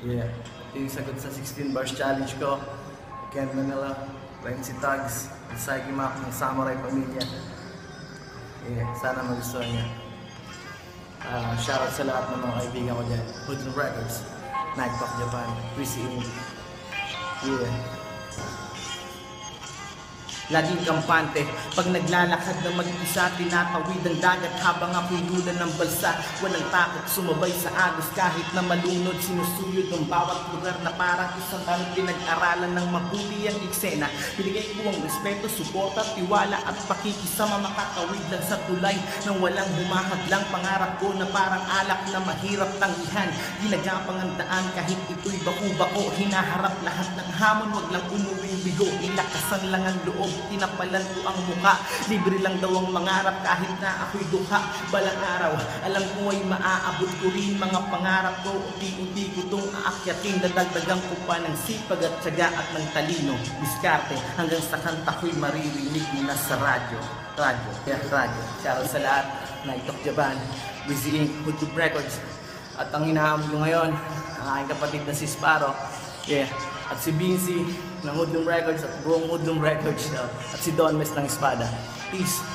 Yeah. Ito yung sagot sa 16 bars challenge ko. Ken Manila, Renzi Tugs, Sagi Mac ng Samurai Pamilya. Yeah, sana magustuhan niya. Shoutout sa lahat ng mga kaibigan ko dyan. Hoodlum Records, Nighttalk Japan, 3C Inc. Yeah. Laging kampante, pag naglalakad na mag-isa, tinatawid ang dagat habang ako'y dula ng balsa. Walang takot sumabay sa agos kahit na malunod, sinusuyod ng bawat lugar na parang isang pinag-aralan ng mabuti ang eksena. Binigay ko ang respeto, suporta, tiwala at pakikisama, makatawid lang sa tulay nang walang humahadlang. Pangarap ko na parang alak na mahirap tanggihan, ginagapang ang daan kahit ito'y bako-bako. Hinaharap lahat ng hamon, wag lang umuwing bigo, ilakasan lang ang loob, tinapalan ko ang muka. Libre lang daw ang mangarap kahit na ako'y duha. Balang araw, alam ko ay maaabot ko rin mga pangarap ko. Unti-unti ko itong aakyatin, dadagdagan ko pa ng sipag at tiyaga at ng talino. Diskarte hanggang sa kanta ko'y maririnig mo na sa radyo. Radyo. Shoutout sa lahat. Nighttalk Japan, 3C Inc, Hoodlum Records. At ang hinahamon ko ngayon, ang aking kapatid na si Sparrow. Yeah. At si Vinci ng Hoodlum Records at buong Hoodlum Records at si Don Mes ng Espada. Peace!